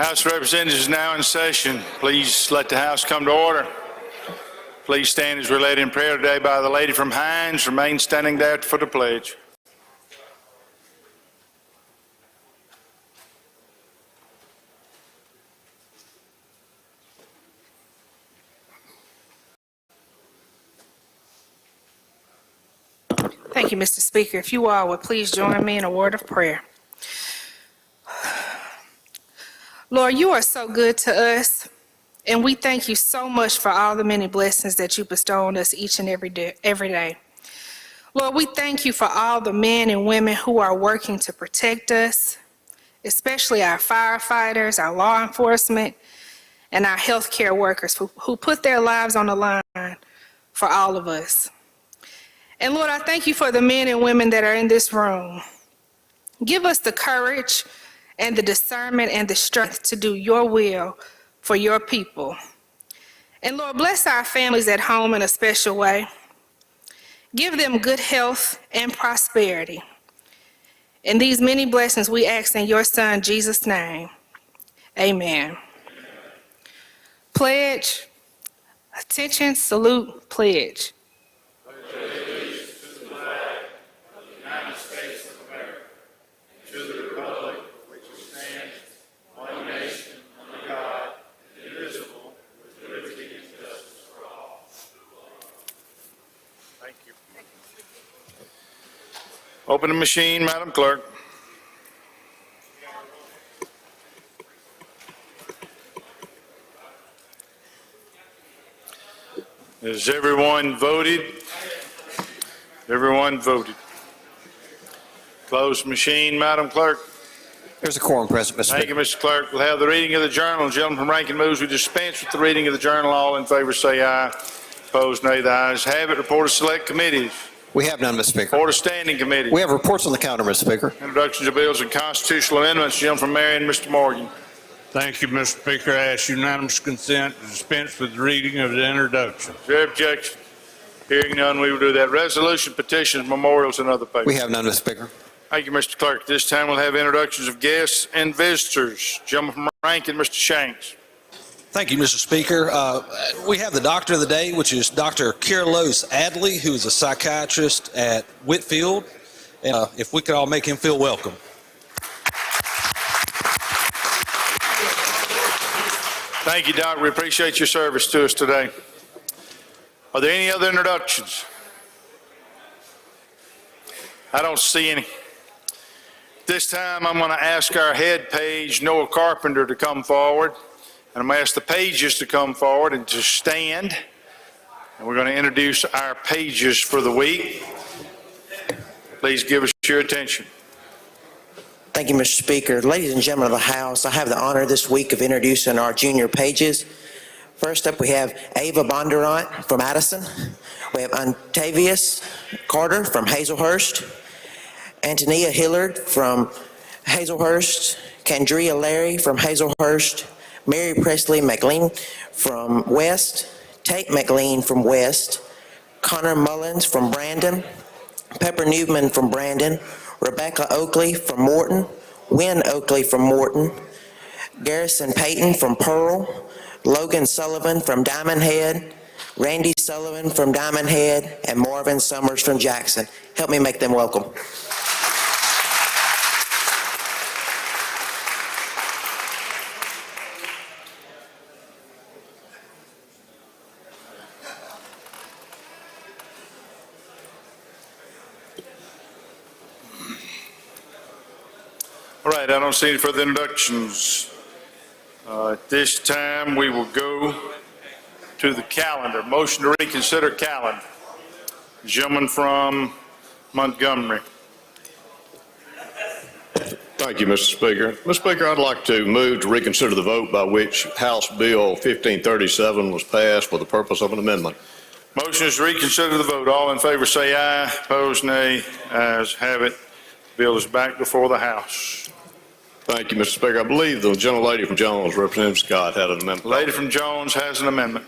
House of Representatives is now in session. Please let the House come to order. Please stand as we're led in prayer today by the lady from Hines. Remain standing there for the pledge. Thank you, Mr. Speaker. If you all would please join me in a word of prayer. Lord, you are so good to us, and we thank you so much for all the many blessings that you bestow on us each and every day. Lord, we thank you for all the men and women who are working to protect us, especially our firefighters, our law enforcement, and our healthcare workers who put their lives on the line for all of us. And Lord, I thank you for the men and women that are in this room. Give us the courage and the discernment and the strength to do your will for your people. And Lord, bless our families at home in a special way. Give them good health and prosperity. And these many blessings we ask in your Son, Jesus' name. Amen. Pledge. Attention, salute, pledge. Open the machine, Madam Clerk. Has everyone voted? Everyone voted. Close machine, Madam Clerk. There's a quorum present, Mr. Speaker. Thank you, Mr. Clerk. We'll have the reading of the journal. The gentleman from Rankin moves we dispense with the reading of the journal. All in favor say aye. Opposed, nay. The ayes have it. Report of select committees. We have none, Mr. Speaker. Report of standing committees. We have reports on the counter, Mr. Speaker. Introductions of bills and constitutional amendments. The gentleman from Marion, Mr. Morgan. Thank you, Mr. Speaker. I ask unanimous consent to dispense with the reading of the introduction. Is there objection? Hearing none, we will do that. Resolution, petitions, memorials, and other papers. We have none, Mr. Speaker. Thank you, Mr. Clerk. This time we'll have introductions of guests and visitors. Gentleman from Rankin, Mr. Shanks. Thank you, Mr. Speaker. We have the doctor of the day, which is Dr. Carlos Adley, who is a psychiatrist at Whitfield. And if we could all make him feel welcome. Thank you, Doc. We appreciate your service to us today. Are there any other introductions? I don't see any. This time I'm going to ask our head page, Noah Carpenter, to come forward. And I'm going to ask the pages to come forward and to stand. And we're going to introduce our pages for the week. Please give us your attention. Thank you, Mr. Speaker. Ladies and gentlemen of the House, I have the honor this week of introducing our junior pages. First up, we have Ava Bondurant from Addison. We have Antavius Carter from Hazelhurst. Antonia Hillard from Hazelhurst. Candrea Larry from Hazelhurst. Mary Presley McLean from West, Tate McLean from West, Connor Mullins from Brandon, Pepper Newman from Brandon, Rebecca Oakley from Morton, Wynn Oakley from Morton, Garrison Payton from Pearl, Logan Sullivan from Diamond Head, Randy Sullivan from Diamond Head, and Marvin Summers from Jackson. Help me make them welcome. All right, I don't see any further introductions. At this time, we will go to the calendar. Motion to reconsider calendar. Gentleman from Montgomery. Thank you, Mr. Speaker. Mr. Speaker, I'd like to move to reconsider the vote by which House Bill 1537 was passed for the purpose of an amendment. Motion is to reconsider the vote. All in favor say aye. Opposed, nay. Ayes have it. Bill is back before the House. Thank you, Mr. Speaker. I believe the gentlelady from Jones, Representative Scott, had an amendment. Lady from Jones has an amendment.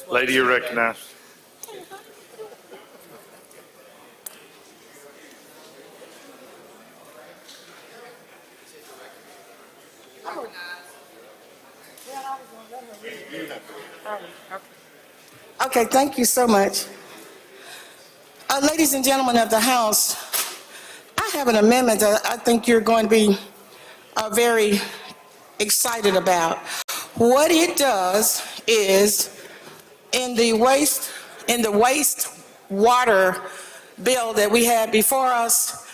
Lady, you're recognized. Okay, thank you so much. Ladies and gentlemen of the House, I have an amendment that I think you're going to be very excited about. What it does is in the waste water bill that we had before us,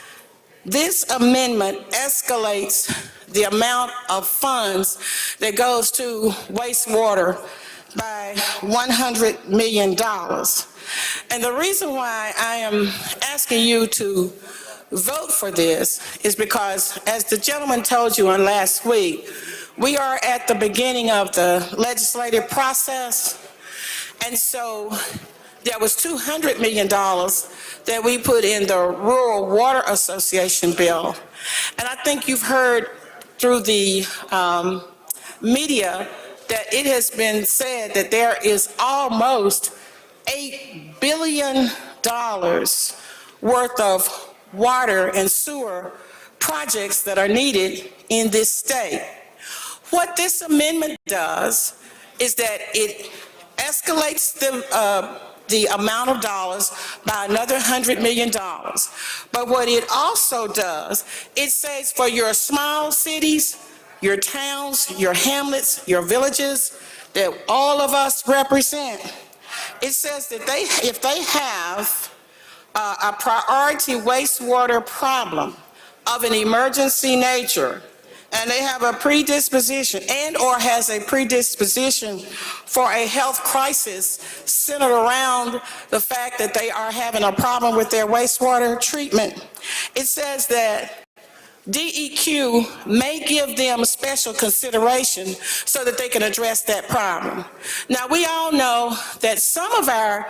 this amendment escalates the amount of funds that goes to wastewater by $100 million. And the reason why I am asking you to vote for this is because, as the gentleman told you on last week, we are at the beginning of the legislative process, and so there was $200 million that we put in the Rural Water Association bill. And I think you've heard through the media that it has been said that there is almost $8 billion worth of water and sewer projects that are needed in this state. What this amendment does is that it escalates the amount of dollars by another $100 million. But what it also does, it says for your small cities, your towns, your hamlets, your villages, that all of us represent, it says that if they have a priority wastewater problem of an emergency nature, and they have a predisposition and or has a predisposition for a health crisis centered around the fact that they are having a problem with their wastewater treatment, it says that DEQ may give them special consideration so that they can address that problem. Now, we all know that some of our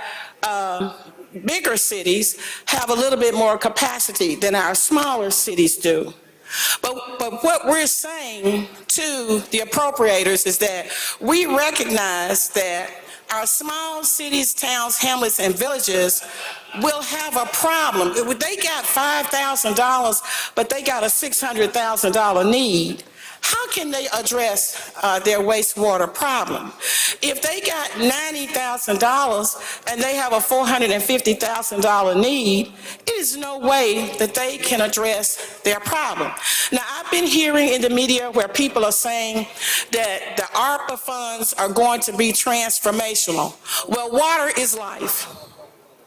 bigger cities have a little bit more capacity than our smaller cities do. But what we're saying to the appropriators is that we recognize that our small cities, towns, hamlets, and villages will have a problem. They got $5,000, but they got a $600,000 need. How can they address their wastewater problem? If they got $90,000 and they have a $450,000 need, it is no way that they can address their problem. Now, I've been hearing in the media where people are saying that the ARPA funds are going to be transformational. Well, water is life.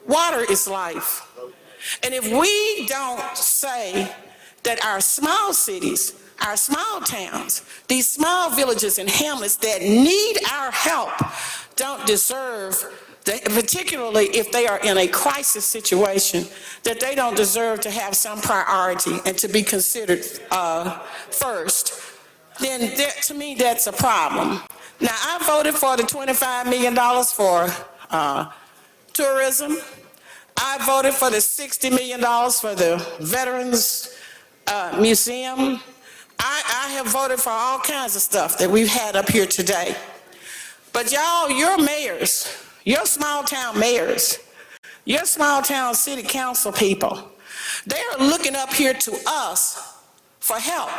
Water is life. And if we don't say that our small cities, our small towns, these small villages and hamlets that need our help don't deserve, particularly if they are in a crisis situation, that they don't deserve to have some priority and to be considered first, then to me that's a problem. Now, I voted for the $25 million for tourism. I voted for the $60 million for the Veterans Museum. I have voted for all kinds of stuff that we've had up here today. But y'all, your mayors, your small town mayors, your small town city council people, they are looking up here to us for help.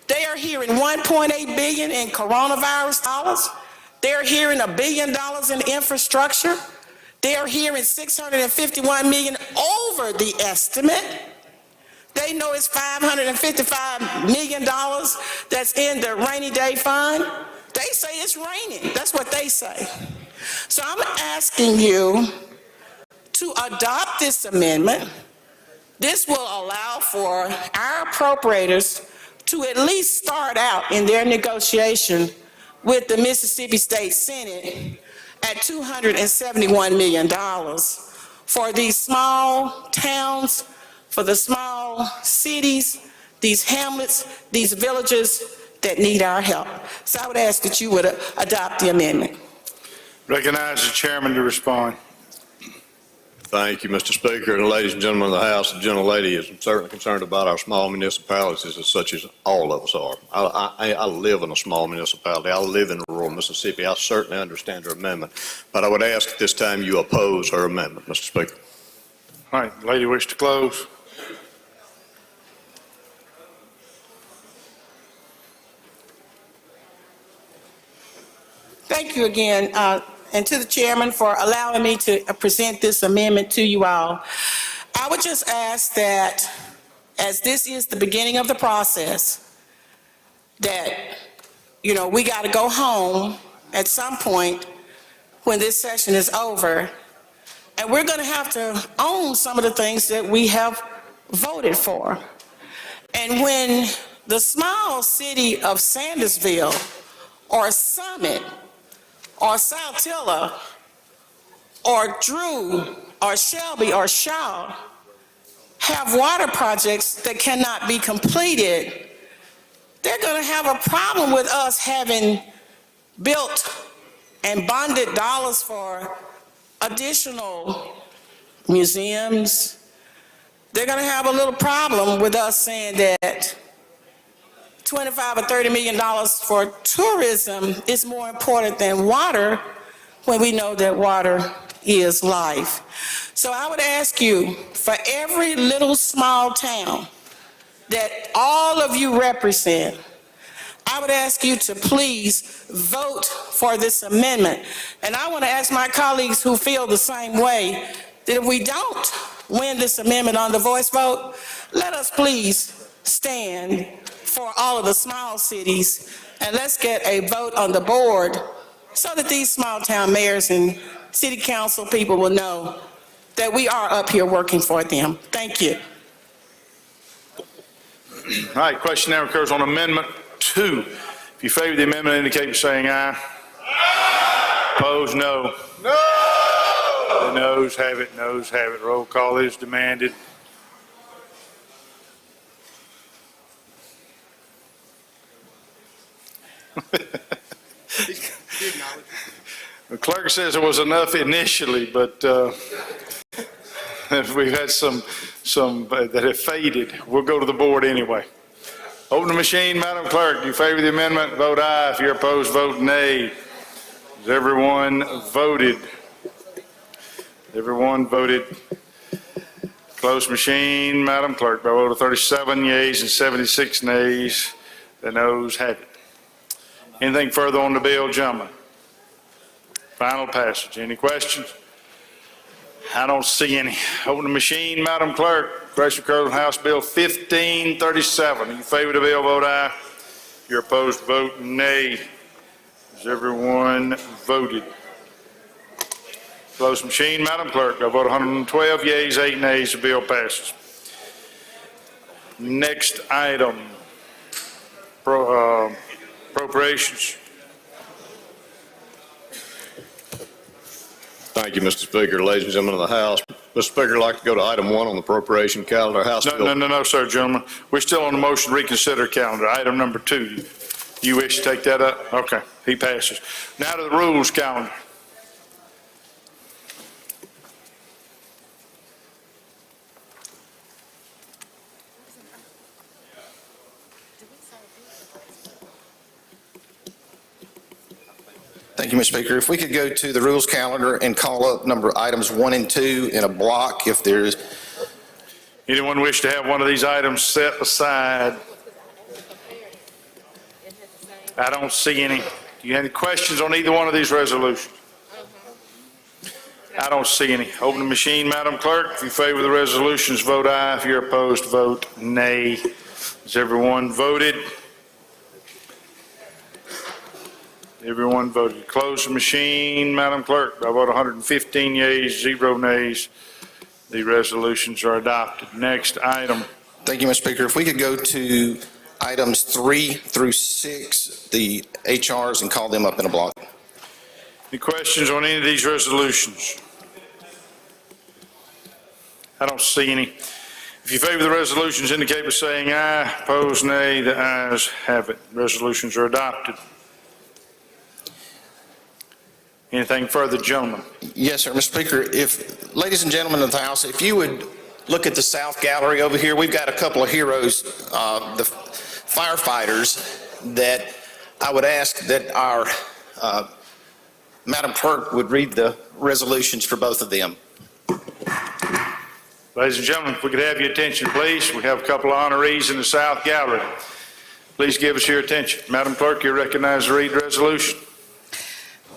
They are hearing $1.8 billion in coronavirus dollars. They're hearing $1 billion in infrastructure. They're hearing $651 million over the estimate. They know it's $555 million that's in the rainy day fund. They say it's raining. That's what they say. So I'm asking you to adopt this amendment. This will allow for our appropriators to at least start out in their negotiation with the Mississippi State Senate at $271 million for these small towns, for the small cities, these hamlets, these villages that need our help. So I would ask that you would adopt the amendment. Recognize the chairman to respond. Thank you, Mr. Speaker. And ladies and gentlemen of the House, the gentlelady is certainly concerned about our small municipalities as such as all of us are. I live in a small municipality. I live in rural Mississippi. I certainly understand her amendment. But I would ask at this time you oppose her amendment, Mr. Speaker. All right, lady wish to close. Thank you again, and to the chairman for allowing me to present this amendment to you all. I would just ask that, as this is the beginning of the process, that, you know, we got to go home at some point when this session is over, and we're going to have to own some of the things that we have voted for. And when the small city of Sandersville or Summit or Saltillo or Drew or Shelby or Shaw have water projects that cannot be completed, they're going to have a problem with us having built and bonded dollars for additional museums. They're going to have a little problem with us saying that $25 or $30 million for tourism is more important than water, when we know that water is life. So I would ask you, for every little small town that all of you represent, I would ask you to please vote for this amendment. And I want to ask my colleagues who feel the same way, that if we don't win this amendment on the voice vote, let us please stand for all of the small cities, and let's get a vote on the board so that these small town mayors and city council people will know that we are up here working for them. Thank you. All right, question now occurs on Amendment 2. If you favor the amendment, indicate by saying aye. Opposed, no. No! The noes have it, noes have it. Roll call is demanded. The clerk says it was enough initially, but we've had some that have faded. We'll go to the board anyway. Open the machine, Madam Clerk. Do you favor the amendment? Vote aye. If you're opposed, vote nay. Has everyone voted? Everyone voted. Close machine, Madam Clerk. By a vote of 37 yeas and 76 nays, the noes have it. Anything further on the bill, gentlemen? Final passage. Any questions? I don't see any. Open the machine, Madam Clerk. Question occurs on House Bill 1537. In favor of the bill, vote aye. If you're opposed, vote nay. Has everyone voted? Close machine, Madam Clerk. By a vote of 112 yeas, 8 nays, the bill passes. Next item. Appropriations. Thank you, Mr. Speaker. Ladies and gentlemen of the House, Mr. Speaker, I'd like to go to item 1 on the appropriation calendar. House Bill. No, sir, gentlemen. We're still on the motion to reconsider calendar. Item number 2. You wish to take that up? Okay, he passes. Now to the rules calendar. Thank you, Mr. Speaker. If we could go to the rules calendar and call up items 1 and 2 in a block, if there is. Anyone wish to have one of these items set aside? I don't see any. Do you have any questions on either one of these resolutions? I don't see any. Open the machine, Madam Clerk. If you favor the resolutions, vote aye. If you're opposed, vote nay. Has everyone voted? Everyone voted. Close the machine, Madam Clerk. By a vote of 115 yeas, 0 nays, the resolutions are adopted. Next item. Thank you, Mr. Speaker. If we could go to items 3 through 6, the HRs, and call them up in a block. Any questions on any of these resolutions? I don't see any. If you favor the resolutions, indicate by saying aye. Opposed, nay. The ayes have it. Resolutions are adopted. Anything further, gentlemen? Yes, sir, Mr. Speaker. If, ladies and gentlemen of the House, if you would look at the South Gallery over here, we've got a couple of heroes, the firefighters, that I would ask that our Madam Clerk would read the resolutions for both of them. Ladies and gentlemen, if we could have your attention, please. We have a couple of honorees in the South Gallery. Please give us your attention. Madam Clerk, you're recognized to read the resolution.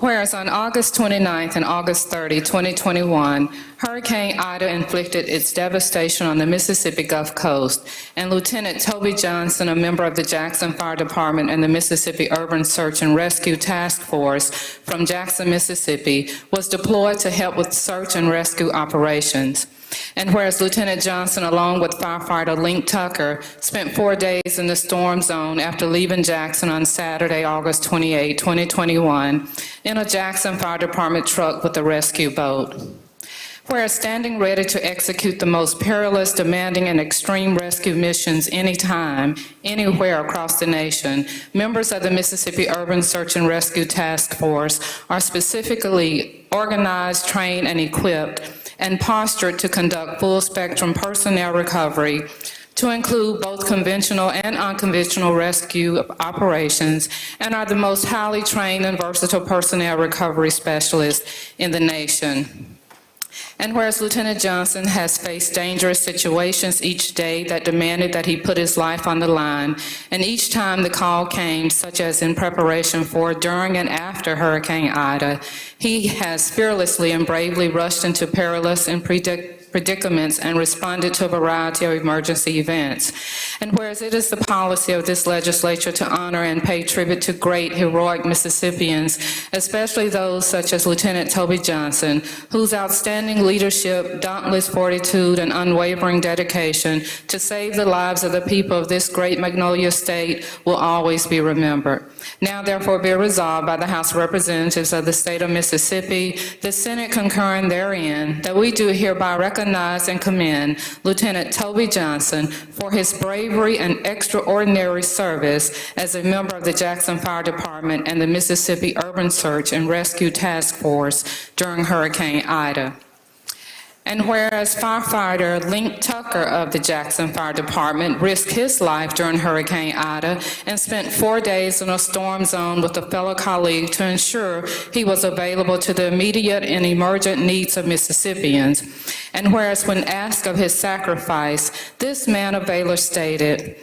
Whereas on August 29th and August 30, 2021, Hurricane Ida inflicted its devastation on the Mississippi Gulf Coast, and Lieutenant Toby Johnson, a member of the Jackson Fire Department and the Mississippi Urban Search and Rescue Task Force from Jackson, Mississippi, was deployed to help with search and rescue operations. And whereas Lieutenant Johnson, along with firefighter Link Tucker, spent 4 days in the storm zone after leaving Jackson on Saturday, August 28, 2021, in a Jackson Fire Department truck with a rescue boat. Whereas standing ready to execute the most perilous, demanding, and extreme rescue missions anytime, anywhere across the nation, members of the Mississippi Urban Search and Rescue Task Force are specifically organized, trained, and equipped and postured to conduct full-spectrum personnel recovery to include both conventional and unconventional rescue operations, and are the most highly trained and versatile personnel recovery specialists in the nation. And whereas Lieutenant Johnson has faced dangerous situations each day that demanded that he put his life on the line, and each time the call came, such as in preparation for, during, and after Hurricane Ida, he has fearlessly and bravely rushed into perilous and predicaments and responded to a variety of emergency events. And whereas it is the policy of this legislature to honor and pay tribute to great, heroic Mississippians, especially those such as Lieutenant Toby Johnson, whose outstanding leadership, dauntless fortitude, and unwavering dedication to save the lives of the people of this great Magnolia State will always be remembered. Now, therefore, be resolved by the House of Representatives of the state of Mississippi, the Senate concurring therein, that we do hereby recognize and commend Lieutenant Toby Johnson for his bravery and extraordinary service as a member of the Jackson Fire Department and the Mississippi Urban Search and Rescue Task Force during Hurricane Ida. And whereas firefighter Link Tucker of the Jackson Fire Department risked his life during Hurricane Ida and spent 4 days in a storm zone with a fellow colleague to ensure he was available to the immediate and emergent needs of Mississippians. And whereas when asked of his sacrifice, this man of valor stated,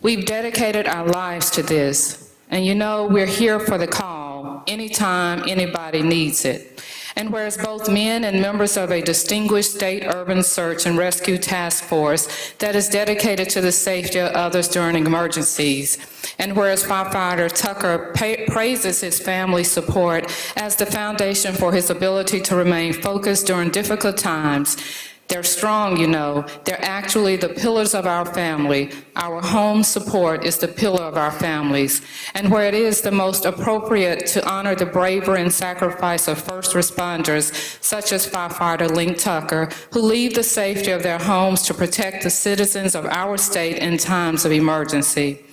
"We've dedicated our lives to this, and you know we're here for the call anytime anybody needs it." And whereas both men and members of a distinguished state urban search and rescue task force that is dedicated to the safety of others during emergencies, and whereas firefighter Tucker praises his family's support as the foundation for his ability to remain focused during difficult times, they're strong, you know. They're actually the pillars of our family. Our home support is the pillar of our families. And where it is the most appropriate to honor the bravery and sacrifice of first responders, such as firefighter Link Tucker, who leave the safety of their homes to protect the citizens of our state in times of emergency.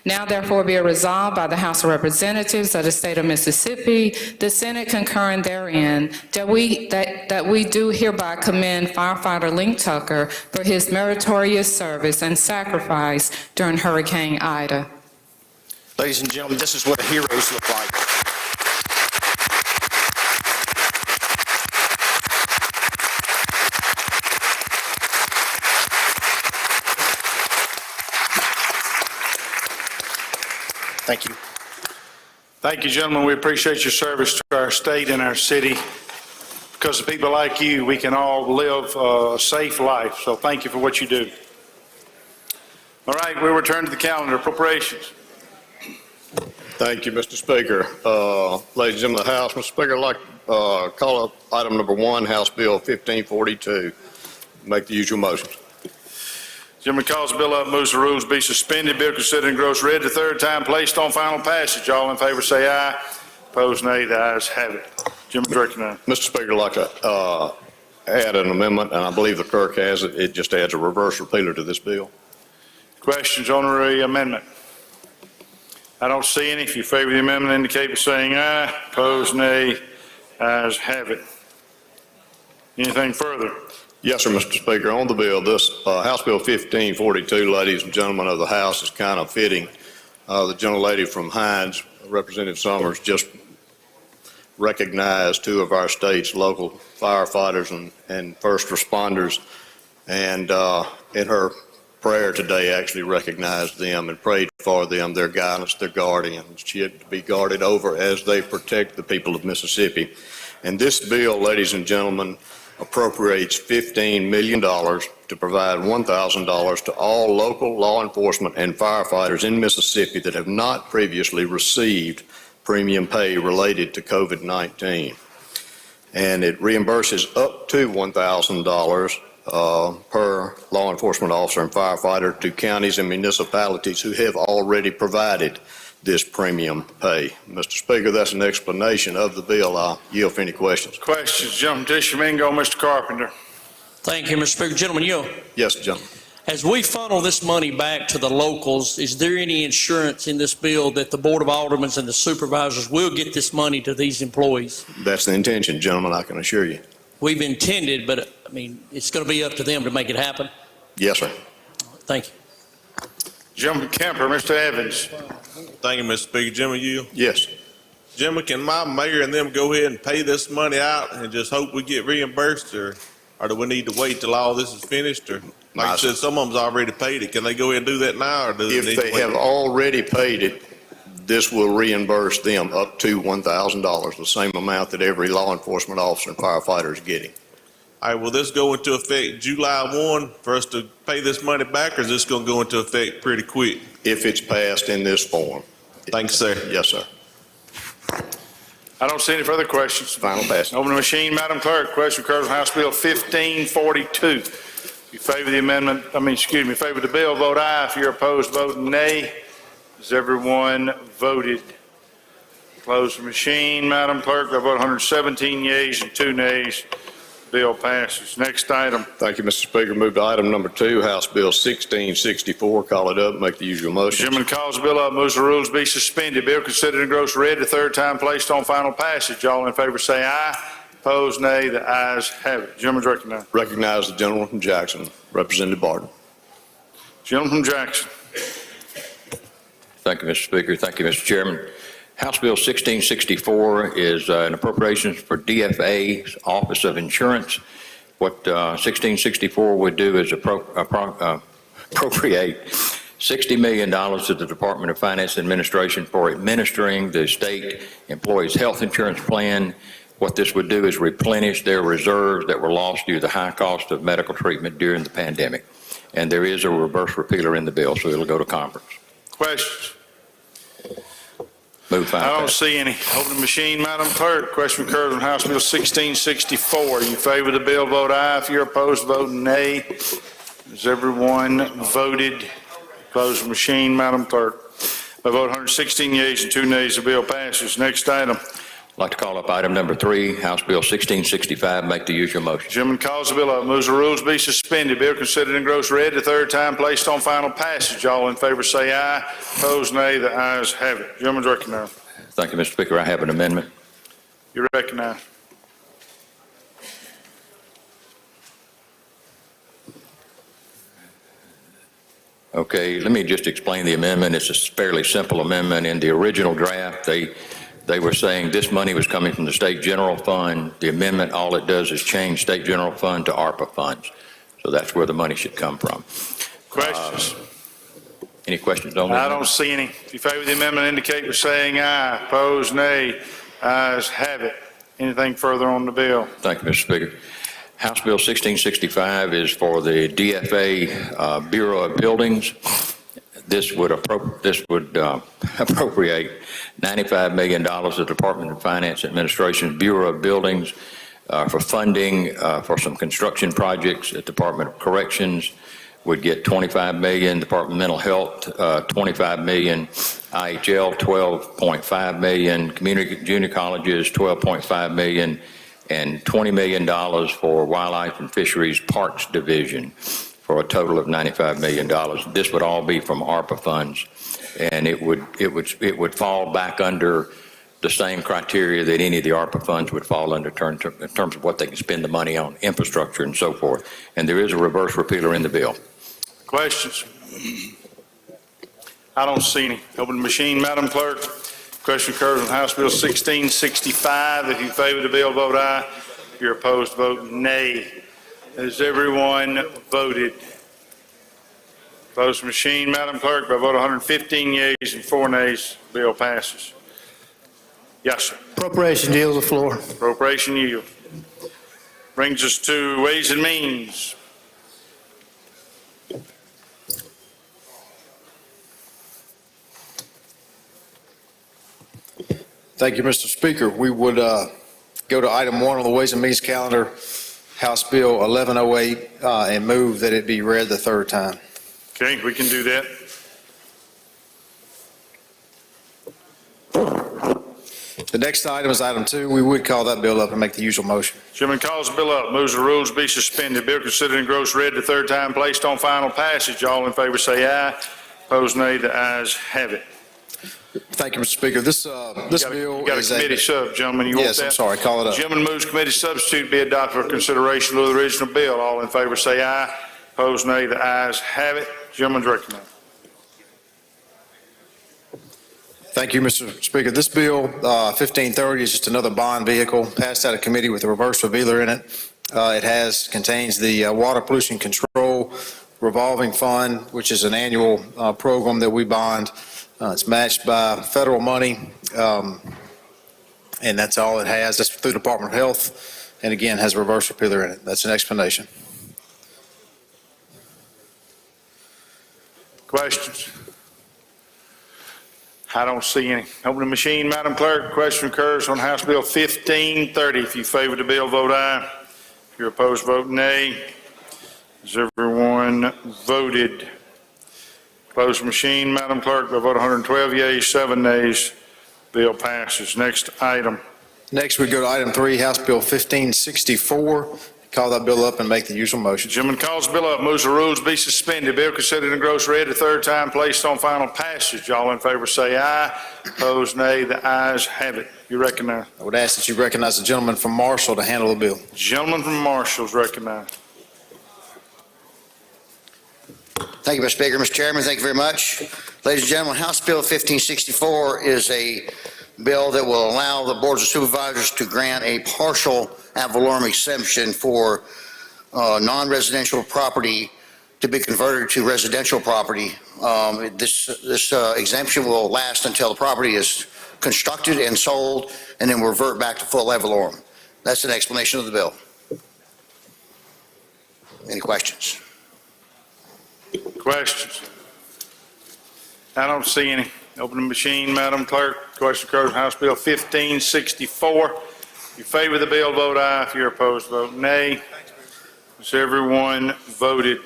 Now, therefore, be it resolved by the House of Representatives of the state of Mississippi, the Senate concurring therein, that we do hereby commend firefighter Link Tucker for his meritorious service and sacrifice during Hurricane Ida. Ladies and gentlemen, this is what heroes look like. Thank you. Thank you, gentlemen. We appreciate your service to our state and our city. Because of people like you, we can all live a safe life. So thank you for what you do. All right, we'll return to the calendar. Appropriations. Thank you, Mr. Speaker. Ladies and gentlemen of the House, Mr. Speaker, I'd like to call up item number 1, House Bill 1542. Make the usual motions. Gentleman calls the bill up, moves the rules be suspended. Bill considered and gross read the third time, placed on final passage. All in favor say aye. Opposed nay. The ayes have it. Gentleman's recognized. Mr. Speaker, I'd like to add an amendment, and I believe the clerk has it. It just adds a reverse repealer to this bill. Questions on the amendment? I don't see any. If you favor the amendment, indicate by saying aye. Opposed nay. Ayes have it. Anything further? Yes, sir, Mr. Speaker. On the bill, this House Bill 1542, ladies and gentlemen of the House, is kind of fitting. The gentlelady from Hines, Representative Summers, just recognized two of our state's local firefighters and first responders, and in her prayer today actually recognized them and prayed for them, their guidance, their guardians, to be guarded over as they protect the people of Mississippi. And this bill, ladies and gentlemen, appropriates $15 million to provide $1,000 to all local law enforcement and firefighters in Mississippi that have not previously received premium pay related to COVID-19. And it reimburses up to $1,000 per law enforcement officer and firefighter to counties and municipalities who have already provided this premium pay. Mr. Speaker, that's an explanation of the bill. I'll yield for any questions. Questions? Gentleman, Tishomingo, Mr. Carpenter. Thank you, Mr. Speaker. Gentlemen, Yes, gentlemen. as we funnel this money back to the locals, is there any insurance in this bill that the Board of Aldermen and the supervisors will get this money to these employees? That's the intention, gentlemen, I can assure you. We've intended, but I mean, it's going to be up to them to make it happen. Yes, sir. Thank you. Gentleman Kemper, Mr. Evans. Thank you, Mr. Speaker. Jimmy, you? Yes. Jimmy, can my mayor and them go ahead and pay this money out and just hope we get reimbursed, or do we need to wait till all this is finished? Or like I said, some of them's already paid it. Can they go ahead and do that now, or do they need If to they wait? have already paid it, this will reimburse them up to $1,000, the same amount that every law enforcement officer and firefighter is getting. All right, will this go into effect July 1 for us to pay this money back, or is this going to go into effect pretty quick? If it's passed in this form. Thanks, sir. Yes, sir. I don't see any further questions. Final passage. Open the machine, Madam Clerk. Question occurs on House Bill 1542. If you favor the amendment, favor the bill, vote aye. If you're opposed, vote nay. Has everyone voted? Close the machine, Madam Clerk. I vote 117 yeas and 2 nays. Bill passes. Next item. Thank you, Mr. Speaker. Move to item number 2, House Bill 1664. Call it up, make the usual motion. Chairman calls the bill up, moves the rules be suspended. Bill considered and engrossed read the third time placed on final passage. All in favor say aye. Opposed, nay. The ayes have it. Gentleman's recognized. Recognize the gentleman from Jackson, Representative Barton. Gentleman from Jackson. Thank you, Mr. Speaker. Thank you, Mr. Chairman. House Bill 1664 is an appropriations for DFA's Office of Insurance. What 1664 would do is appropriate $60 million to the Department of Finance Administration for administering the state employees' health insurance plan. What this would do is replenish their reserves that were lost due to the high cost of medical treatment during the pandemic. And there is a reverse repealer in the bill, so it'll go to conference. Questions? Move final I don't passage. see any. Open the machine, Madam Clerk. Question occurs on House Bill 1664. You favor the bill, vote aye. If you're opposed, vote nay. Has everyone voted? Close the machine, Madam Clerk. By vote 116 yeas and 2 nays, the bill passes. Next item. I'd like to call up item number 3, House Bill 1665. Make the usual motion. Gentleman calls the bill up, moves the rules be suspended. Bill considered and engrossed read the third time placed on final passage. All in favor say aye. Opposed, nay. The ayes have it. Gentleman's recognized. Thank you, Mr. Speaker. I have an amendment. You're recognized. Okay, let me just explain the amendment. It's a fairly simple amendment. In the original draft, they were saying this money was coming from the state general fund. The amendment, all it does is change state general fund to ARPA funds. So that's where the money should come from. Questions? Any questions on that? I don't see any. If you favor the amendment, indicate by saying aye. Opposed, nay. Ayes have it. Anything further on the bill? Thank you, Mr. Speaker. House Bill 1665 is for the DFA Bureau of Buildings. This would appropriate $95 million to the Department of Finance Administration Bureau of Buildings for funding for some construction projects at Department of Corrections. Would get $25 million, Department of Mental Health, $25 million, IHL, $12.5 million, community junior colleges, $12.5 million, and $20 million for Wildlife and Fisheries Parks Division for a total of $95 million. This would all be from ARPA funds, and it would fall back under the same criteria that any of the ARPA funds would fall under in terms of what they can spend the money on, infrastructure and so forth. And there is a reverse repealer in the bill. Questions? I don't see any. Open the machine, Madam Clerk. Question occurs on House Bill 1665. If you favor the bill, vote aye. If you're opposed, vote nay. Has everyone voted? Close the machine, Madam Clerk. By vote 115 yeas and 4 nays, bill passes. Yes, sir. Appropriation yields the floor. Appropriation yield. Brings us to Ways and Means. Thank you, Mr. Speaker. We would go to item 1 on the Ways and Means calendar, House Bill 1108, and move that it be read the third time. Okay, we can do that. The next item is item 2. We would call that bill up and make the usual motion. Chairman calls the bill up, moves the rules be suspended. Bill considered and gross read the third time, placed on final passage. All in favor say aye. Opposed nay. The ayes have it. Thank you, Mr. Speaker. This bill You got a is committee sub, gentlemen. You want that? Yes, I'm sorry. Call it up. Gentleman moves committee substitute be adopted for consideration of the original bill. All in favor say aye. Opposed nay. The ayes have it. Gentleman's recommended. Thank you, Mr. Speaker. This bill, 1530, is just another bond vehicle passed out of committee with a reverse revealer in it. It contains the Water Pollution Control Revolving Fund, which is an annual program that we bond. It's matched by federal money, and that's all it has. That's through the Department of Health, and again, has a reverse repealer in it. That's an explanation. Questions? I don't see any. Open the machine, Madam Clerk. Question occurs on House Bill 1530. If you favor the bill, vote aye. If you're opposed, vote nay. Has everyone voted? Close the machine, Madam Clerk. By vote 112 yeas, 7 nays, bill passes. Next item. Next, we go to item 3, House Bill 1564. Call that bill up and make the usual motion. Gentleman calls the bill up, moves the rules be suspended. Bill considered and gross read the third time, placed on final passage. All in favor say aye. Opposed nay. The ayes have it. You recognize. I would ask that you recognize the gentleman from Marshall to handle the bill. Gentleman from Marshall is recognized. Thank you, Mr. Speaker. Mr. Chairman, thank you very much. Ladies and gentlemen, House Bill 1564 is a bill that will allow the boards of supervisors to grant a partial ad valorem exemption for non-residential property to be converted to residential property. This exemption will last until the property is constructed and sold, and then revert back to full ad valorem. That's an explanation of the bill. Any questions? Questions? I don't see any. Open the machine, Madam Clerk. Question occurs on House Bill 1564. If you favor the bill, vote aye. If you're opposed, vote nay. Has everyone voted?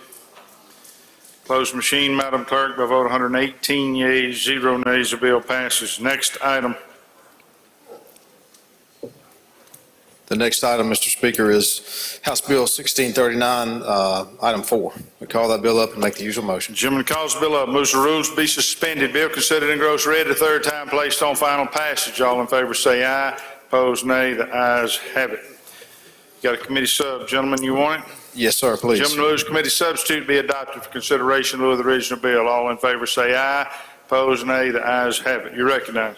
Close the machine, Madam Clerk. By vote 118 yeas, 0 nays, the bill passes. Next item. The next item, Mr. Speaker, is House Bill 1639, item 4. We call that bill up and make the usual motion. Gentleman calls the bill up, moves the rules be suspended. Bill considered and gross read the third time, placed on final passage. All in favor say aye. Opposed nay. The ayes have it. Got a committee sub. Gentlemen, you want it? Yes, sir, please. Gentleman moves committee substitute be adopted for consideration of the original bill. All in favor say aye. Opposed nay. The ayes have it. You recognize.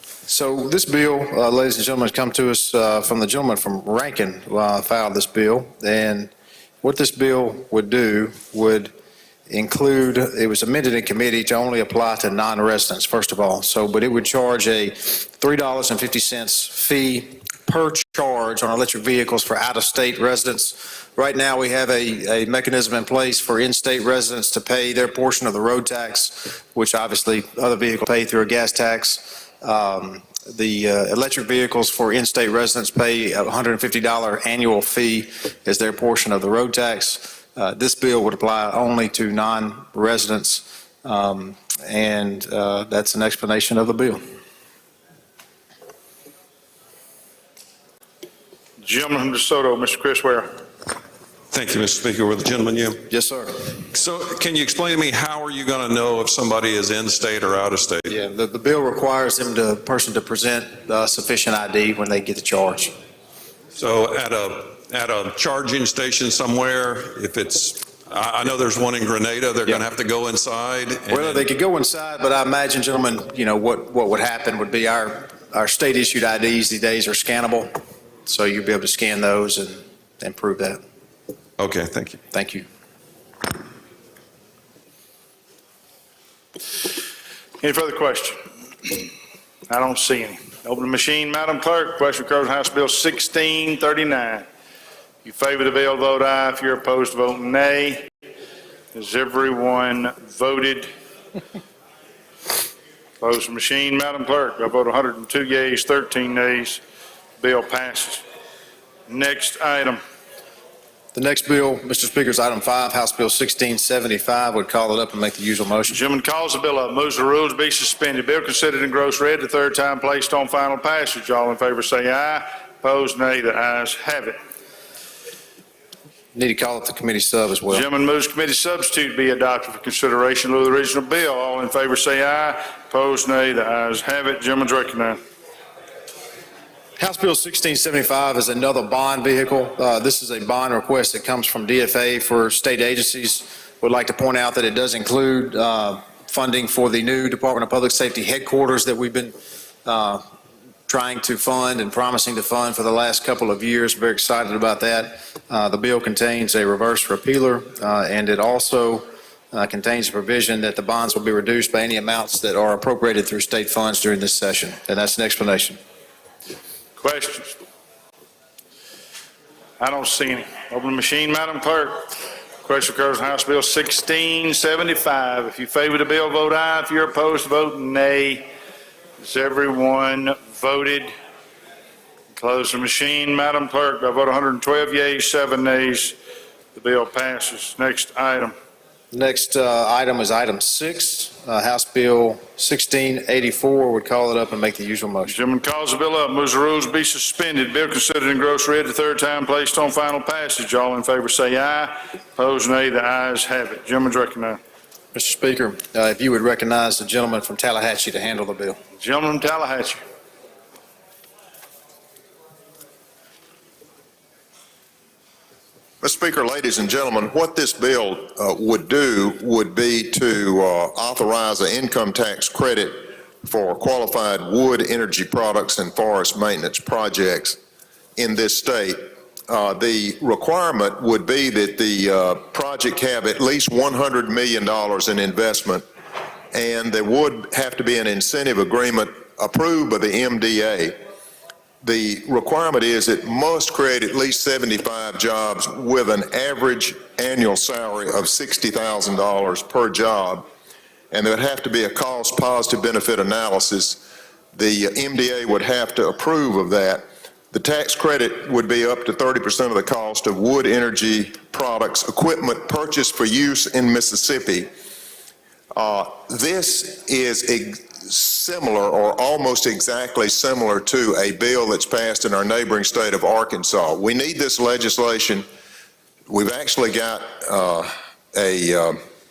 So this bill, ladies and gentlemen, has come to us from the gentleman from Rankin filed this bill. And what this bill would do would include, it was amended in committee to only apply to non-residents, first of all. But it would charge a $3.50 fee per charge on electric vehicles for out-of-state residents. Right now, we have a mechanism in place for in-state residents to pay their portion of the road tax, which obviously other vehicles pay through a gas tax. The electric vehicles for in-state residents pay a $150 annual fee as their portion of the road tax. This bill would apply only to non-residents, and that's an explanation of the bill. Gentleman from DeSoto, Mr. Chris Ware. Thank you, Mr. Speaker. Will the gentleman yield? Yes, sir. So can you explain to me, how are you going to know if somebody is in state or out of state? Yeah, the bill requires the person to present sufficient ID when they get the charge. So at a charging station somewhere, if it's, I know there's one in Grenada, they're going to have to go inside. Well, they could go inside, but I imagine, gentlemen, you know, what would happen would be our state-issued IDs these days are scannable, so you'll be able to scan those and prove that. Okay, thank you. Thank you. Any further question? I don't see any. Open the machine, Madam Clerk. Question occurs on House Bill 1639. If you favor the bill, vote aye. If you're opposed, vote nay. Has everyone voted? Close the machine, Madam Clerk. I vote 102 yeas, 13 nays. Bill passes. Next item. The next bill, Mr. Speaker, is item 5, House Bill 1675. Would call it up and make the usual motion. Gentleman calls the bill up, moves the rules be suspended. Bill considered in gross red the third time placed on final passage. All in favor say aye. Opposed, nay. The ayes have it. Need to call up the committee sub as well. Gentleman moves committee substitute be adopted for consideration in lieu of the original bill. All in favor say aye. Opposed, nay. The ayes have it. Gentleman's recognized. House Bill 1675 is another bond vehicle. This is a bond request that comes from DFA for state agencies. Would like to point out that it does include funding for the new Department of Public Safety headquarters that we've been trying to fund and promising to fund for the last couple of years. Very excited about that. The bill contains a reverse repealer, and it also contains a provision that the bonds will be reduced by any amounts that are appropriated through state funds during this session. And that's an explanation. Questions? I don't see any. Open the machine, Madam Clerk. Question occurs on House Bill 1675. If you favor the bill, vote aye. If you're opposed, vote nay. Has everyone voted? Close the machine, Madam Clerk. I vote 112 yeas, 7 nays. The bill passes. Next item. Next item is item 6, House Bill 1684. Would call it up and make the usual motion. Gentleman calls the bill up, moves the rules be suspended. Bill considered in gross red the third time placed on final passage. All in favor say aye. Opposed, nay. The ayes have it. Gentleman's recognized. Mr. Speaker, if you would recognize the gentleman from Tallahatchie to handle the bill. Gentleman from Tallahatchie. Mr. Speaker, ladies and gentlemen, what this bill would do would be to authorize an income tax credit for qualified wood energy products and forest maintenance projects in this state. The requirement would be that the project have at least $100 million in investment, and there would have to be an incentive agreement approved by the MDA. The requirement is it must create at least 75 jobs with an average annual salary of $60,000 per job, and there would have to be a cost positive benefit analysis. The MDA would have to approve of that. The tax credit would be up to 30% of the cost of wood energy products, equipment purchased for use in Mississippi. This is similar or almost exactly similar to a bill that's passed in our neighboring state of Arkansas. We need this legislation. We've actually got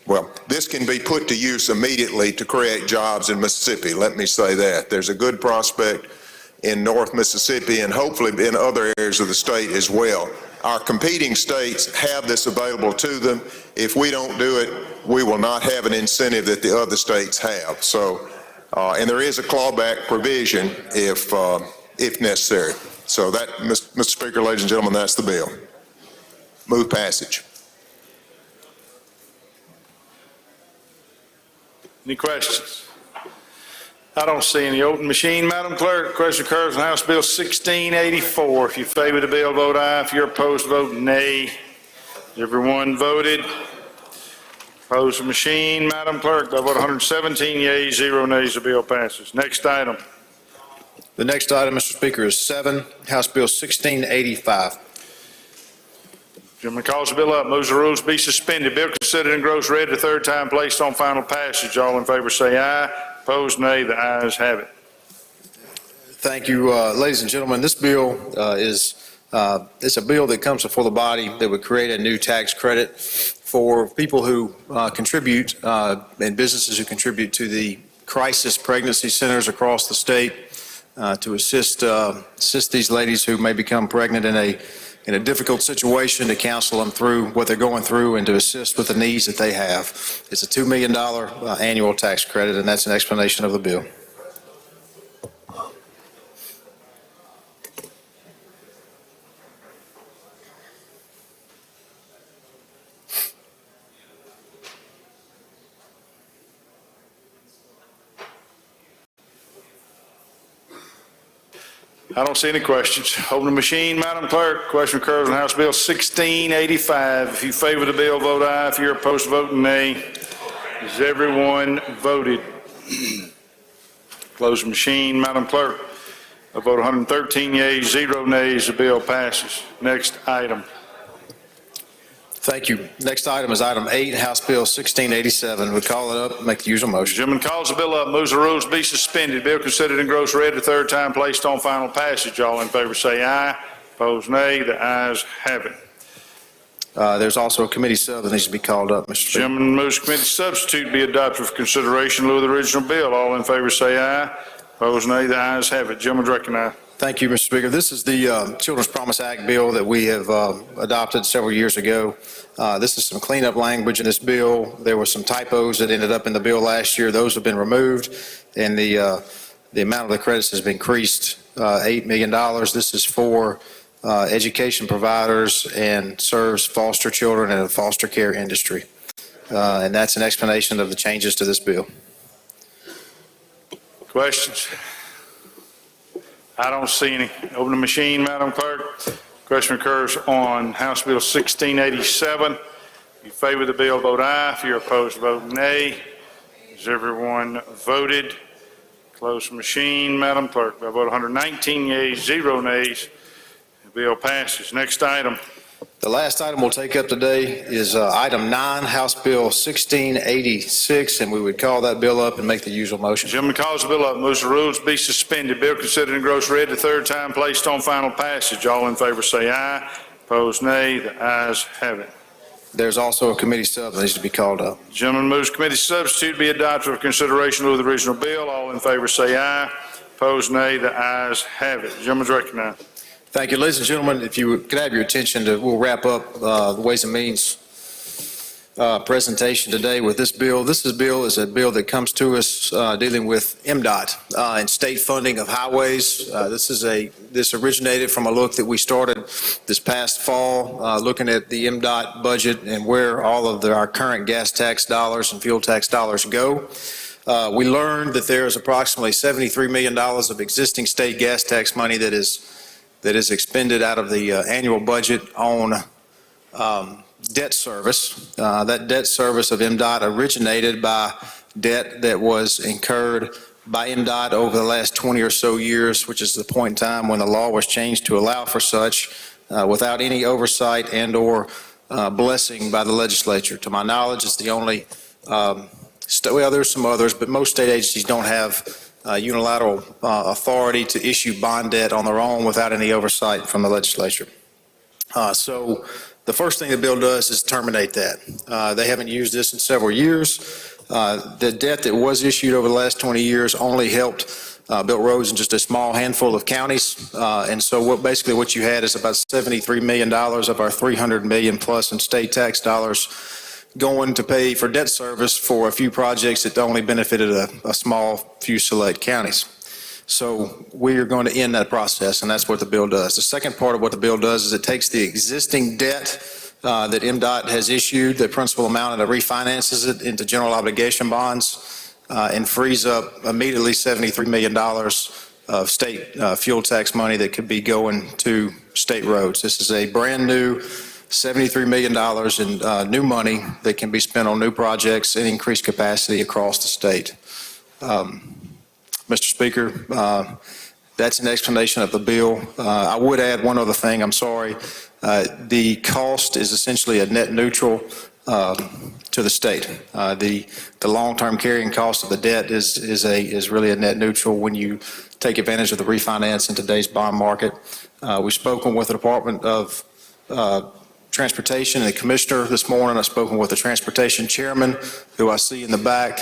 well, this can be put to use immediately to create jobs in Mississippi. Let me say that. There's a good prospect in North Mississippi and hopefully in other areas of the state as well. Our competing states have this available to them. If we don't do it, we will not have an incentive that the other states have. So, and there is a clawback provision if necessary. So that, Mr. Speaker, ladies and gentlemen, that's the bill. Move passage. Any questions? I don't see any. Open machine, Madam Clerk. Question occurs on House Bill 1684. If you favor the bill, vote aye. If you're opposed, vote nay. Everyone voted. Close the machine, Madam Clerk. By vote 117 yeas, 0 nays, the bill passes. Next item. The next item, Mr. Speaker, is 7, House Bill 1685. Gentleman calls the bill up, moves the rules be suspended. Bill considered in gross red the third time placed on final passage. All in favor say aye. Opposed, nay. The ayes have it. Thank you, ladies and gentlemen. This bill is It's a bill that comes before the body that would create a new tax credit for people who contribute and businesses who contribute to the crisis pregnancy centers across the state to assist these ladies who may become pregnant in a difficult situation, to counsel them through what they're going through and to assist with the needs that they have. It's a $2 million annual tax credit, and that's an explanation of the bill. I don't see any questions. Open the machine, Madam Clerk. Question occurs on House Bill 1685. If you favor the bill, vote aye. If you're opposed, vote nay. Has everyone voted? Close the machine, Madam Clerk. A vote 113 yeas, 0 nays. The bill passes. Next item. Thank you. Next item is item 8, House Bill 1687. We call it up, make the usual motion. Gentleman calls the bill up, moves the rules be suspended. Bill considered and gross read the third time, placed on final passage. All in favor say aye. Opposed nay. The ayes have it. There's also a committee sub that needs to be called up, Mr. Speaker. Gentleman moves committee substitute be adopted for consideration in lieu of the original bill. All in favor say aye. Opposed nay. The ayes have it. Gentleman's recognized. Thank you, Mr. Speaker. This is the Children's Promise Act bill that we have adopted several years ago. This is some cleanup language in this bill. There were some typos that ended up in the bill last year. Those have been removed, and the amount of the credits has been increased $8 million. This is for education providers and serves foster children and the foster care industry. And that's an explanation of the changes to this bill. Questions? I don't see any. Open the machine, Madam Clerk. Question occurs on House Bill 1687. If you favor the bill, vote aye. If you're opposed, vote nay. Has everyone voted? Close the machine, Madam Clerk. By vote 119 yeas, 0 nays. The bill passes. Next item. The last item we'll take up today is item 9, House Bill 1686, and we would call that bill up and make the usual motion. Gentleman calls the bill up, moves the rules be suspended. Bill considered and gross read the third time, placed on final passage. All in favor say aye. Opposed nay. The ayes have it. There's also a committee sub that needs to be called up. Gentleman moves committee substitute be adopted for consideration in lieu of the original bill. All in favor say aye. Opposed nay. The ayes have it. Gentleman's recognized. Thank you. Ladies and gentlemen, if you could have your attention, we'll wrap up the Ways and Means presentation today with this bill. This bill is a bill that comes to us dealing with MDOT and state funding of highways. This originated from a look that we started this past fall, looking at the MDOT budget and where all of our current gas tax dollars and fuel tax dollars go. We learned that there is approximately $73 million of existing state gas tax money that is expended out of the annual budget on debt service. That debt service of MDOT originated by debt that was incurred by MDOT over the last 20 or so years, which is the point in time when the law was changed to allow for such without any oversight and or blessing by the legislature. To my knowledge, it's the only, well, there's some others, but most state agencies don't have unilateral authority to issue bond debt on their own without any oversight from the legislature. So the first thing the bill does is terminate that. They haven't used this in several years. The debt that was issued over the last 20 years only helped build roads in just a small handful of counties. And so basically what you had is about $73 million of our $300 million plus in state tax dollars going to pay for debt service for a few projects that only benefited a small few select counties. So we are going to end that process, and that's what the bill does. The second part of what the bill does is it takes the existing debt that MDOT has issued, the principal amount, and it refinances it into general obligation bonds and frees up immediately $73 million of state fuel tax money that could be going to state roads. This is a brand new $73 million in new money that can be spent on new projects and increased capacity across the state. Mr. Speaker, that's an explanation of the bill. I would add one other thing, I'm sorry. The cost is essentially a net neutral to the state. The long-term carrying cost of the debt is really a net neutral when you take advantage of the refinance in today's bond market. We've spoken with the Department of Transportation and the Commissioner this morning. I've spoken with the Transportation Chairman, who I see in the back,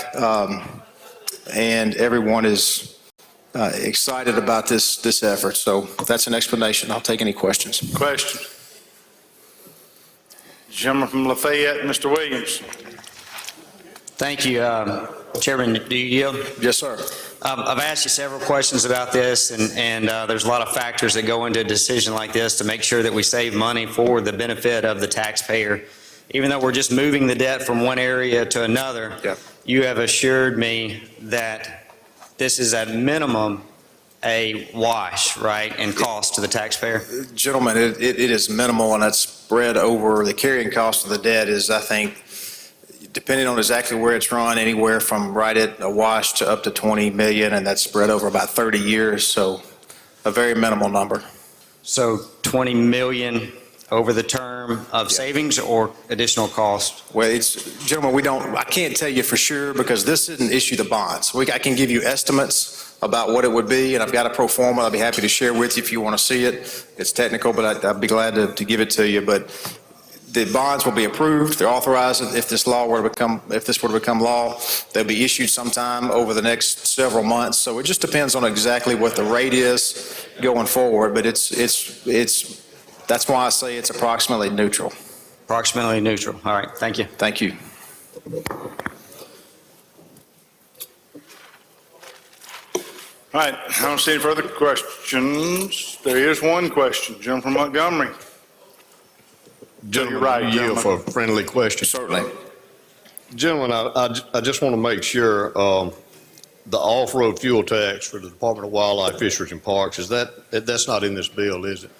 and everyone is excited about this effort. So that's an explanation. I'll take any questions. Questions? Gentleman from Lafayette, Mr. Williams. Thank you, Chairman. Do you yield? Yes, sir. I've asked you several questions about this, and there's a lot of factors that go into a decision like this to make sure that we save money for the benefit of the taxpayer. Even though we're just moving the debt from one area to another, you have assured me that this is at minimum a wash, right, in cost to the taxpayer? Gentlemen, it is minimal, and that's spread over the carrying cost of the debt is, I think, depending on exactly where it's run, anywhere from right at a wash to up to 20 million, and that's spread over about 30 years, so a very minimal number. So 20 million over the term of savings or additional cost? Well, gentlemen, I can't tell you for sure because this didn't issue the bonds. I can give you estimates about what it would be, and I've got a pro forma I'll be happy to share with you if you want to see it. It's technical, but I'd be glad to give it to you. But the bonds will be approved. They're authorized. If this were to become law, they'll be issued sometime over the next several months. So it just depends on exactly what the rate is going forward. But that's why I say it's approximately neutral. Approximately neutral. All right. Thank you. Thank you. All right, I don't see any further questions. There is one question. Gentleman from Montgomery. Gentlemen, right, you yield gentlemen. for a friendly question. Certainly. Gentlemen, I just want to make sure the off-road fuel tax for the Department of Wildlife, Fisheries and Parks, that's not in this bill, is it?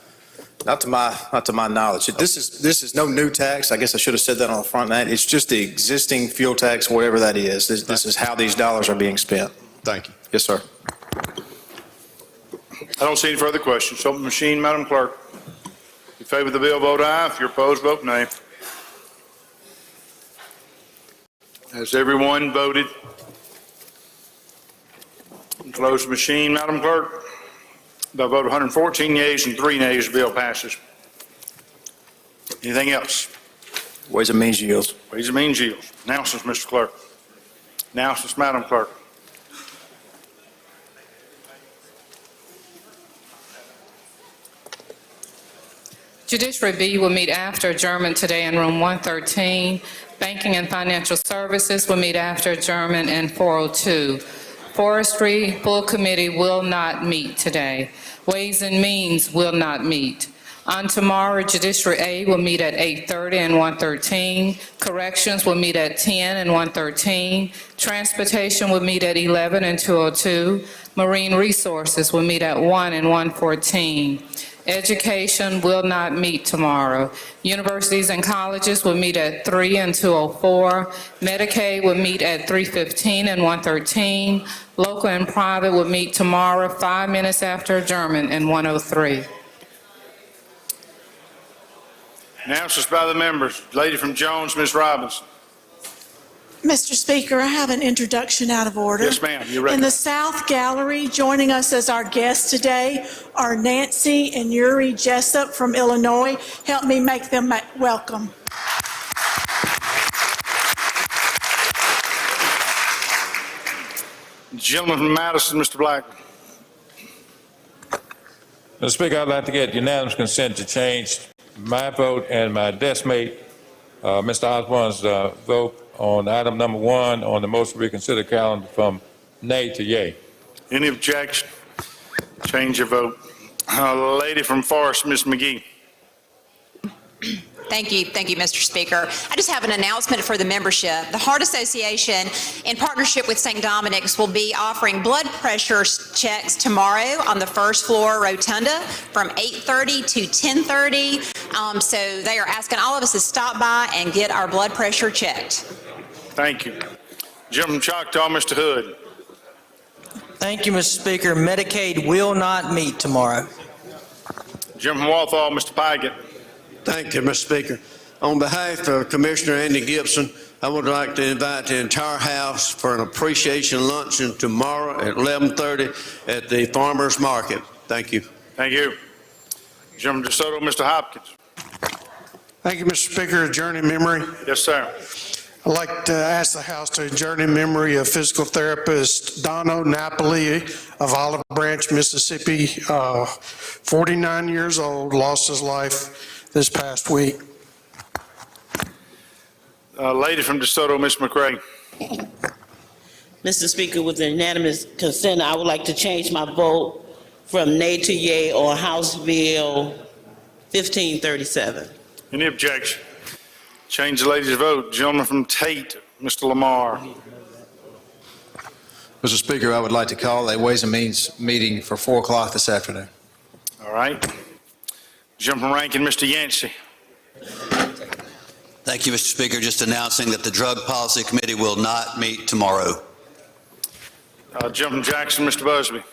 Not to my knowledge. This is no new tax. I guess I should have said that on the front end. It's just the existing fuel tax, whatever that is. This is how these dollars are being spent. Thank you. Yes, sir. I don't see any further questions. Open the machine, Madam Clerk. If you favor the bill, vote aye. If you're opposed, vote nay. Has everyone voted? Close the machine, Madam Clerk. By a vote of 114 yeas and 3 nays, the bill passes. Anything else? Ways and Means yields. Ways and Means yields. Announcements, Mr. Clerk. Announcements, Madam Clerk. Judiciary B will meet after adjournment today in room 113. Banking and Financial Services will meet after adjournment in 402. Forestry Full Committee will not meet today. Ways and Means will not meet. On tomorrow, Judiciary A will meet at 8:30 and 113. Corrections will meet at 10 and 113. Transportation will meet at 11 and 202. Marine Resources will meet at 1 and 114. Education will not meet tomorrow. Universities and colleges will meet at 3 and 204. Medicaid will meet at 3:15 and 113. Local and private will meet tomorrow 5 minutes after adjournment in 103. Announcements by the members. Lady from Jones, Ms. Robinson. Mr. Speaker, I have an introduction out of order. Yes, ma'am. You're In the recommended. South Gallery, joining us as our guests today are Nancy and Yuri Jessup from Illinois. Help me make them welcome. Gentleman from Madison, Mr. Black. Mr. Speaker, I'd like to get unanimous consent to change my vote and my desk mate, Mr. Osborne's vote on item number 1 on the motion to reconsider calendar from nay to yea. Any objection? Change your vote. Lady from Forest, Ms. McGee. Thank you, Mr. Speaker. I just have an announcement for the membership. The Heart Association, in partnership with St. Dominic's, will be offering blood pressure checks tomorrow on the first floor rotunda from 8:30 to 10:30. So they are asking all of us to stop by and get our blood pressure checked. Thank you. Gentleman from Choctaw, Mr. Hood. Thank you, Mr. Speaker. Medicaid will not meet tomorrow. Gentleman from Walthall, Mr. Pygott. Thank you, Mr. Speaker. On behalf of Commissioner Andy Gibson, I would like to invite the entire House for an appreciation luncheon tomorrow at 11:30 at the Farmers Market. Thank you. Thank you. Gentleman DeSoto, Mr. Hopkins. Thank you, Mr. Speaker. Adjourn in memory. Yes, sir. I'd like to ask the House to adjourn in memory of physical therapist Dono Napoli of Olive Branch, Mississippi, 49 years old, lost his life this past week. Lady from DeSoto, Ms. McRae. Mr. Speaker, with unanimous consent, I would like to change my vote from nay to yea on House Bill 1537. Any objection? Change the lady's vote. Gentleman from Tate, Mr. Lamar. Mr. Speaker, I would like to call a Ways and Means meeting for 4 o'clock this afternoon. All right. Gentleman from Rankin, Mr. Yancey. Thank you, Mr. Speaker. Just announcing that the Drug Policy Committee will not meet tomorrow. Gentleman from Jackson, Mr. Busby.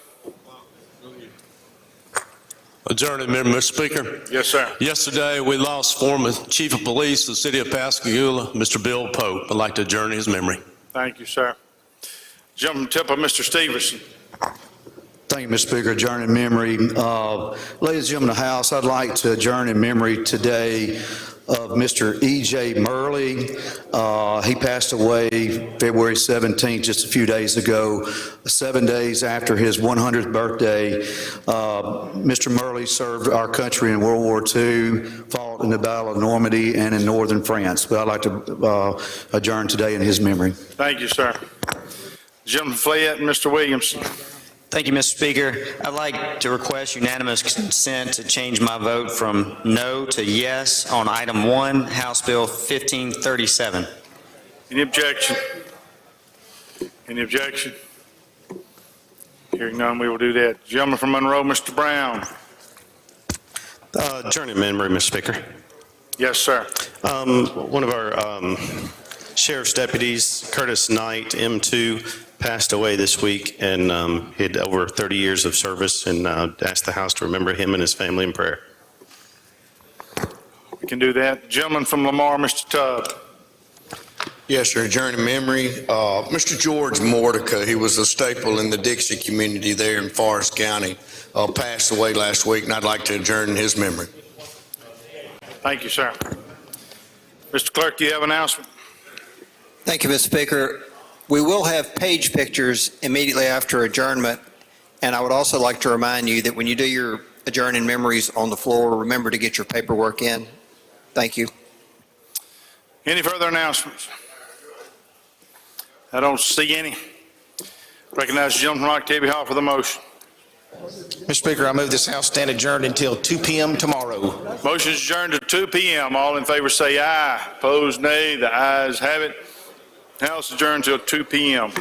Adjourn in memory, Mr. Speaker. Yes, sir. Yesterday, we lost former Chief of Police of the City of Pascagoula, Mr. Bill Pope. I'd like to adjourn his memory. Thank you, sir. Gentleman from Temple, Mr. Stevenson. Thank you, Mr. Speaker. Adjourn in memory. Ladies and gentlemen of the House, I'd like to adjourn in memory today of Mr. E.J. Murley. He passed away February 17th, just a few days ago, 7 days after his 100th birthday. Mr. Murley served our country in World War II, fought in the Battle of Normandy and in northern France. But I'd like to adjourn today in his memory. Thank you, sir. Gentleman from Fayette and Mr. Williamson. Thank you, Mr. Speaker. I'd like to request unanimous consent to change my vote from no to yes on item 1, House Bill 1537. Any objection? Any objection? Hearing none, we will do that. Gentleman from Monroe, Mr. Brown. Adjourn in memory, Mr. Speaker. Yes, sir. One of our sheriff's deputies, Curtis Knight, M2, passed away this week, and he had over 30 years of service, and asked the House to remember him and his family in prayer. We can do that. Gentleman from Lamar, Mr. Tubb. Yes, sir. Adjourn in memory. Mr. George Mordecai, he was a staple in the Dixie community there in Forest County, passed away last week, and I'd like to adjourn in his memory. Thank you, sir. Mr. Clerk, do you have an announcement? Thank you, Mr. Speaker. We will have page pictures immediately after adjournment, and I would also like to remind you that when you do your adjourn in memories on the floor, remember to get your paperwork in. Thank you. Any further announcements? I don't see any. Recognize the gentleman from Octavia Hall for the motion. Mr. Speaker, I move this House stand adjourned until 2 p.m. tomorrow. Motion is adjourned to 2 p.m. All in favor say aye. Opposed, nay. The ayes have it. House adjourned until 2 p.m.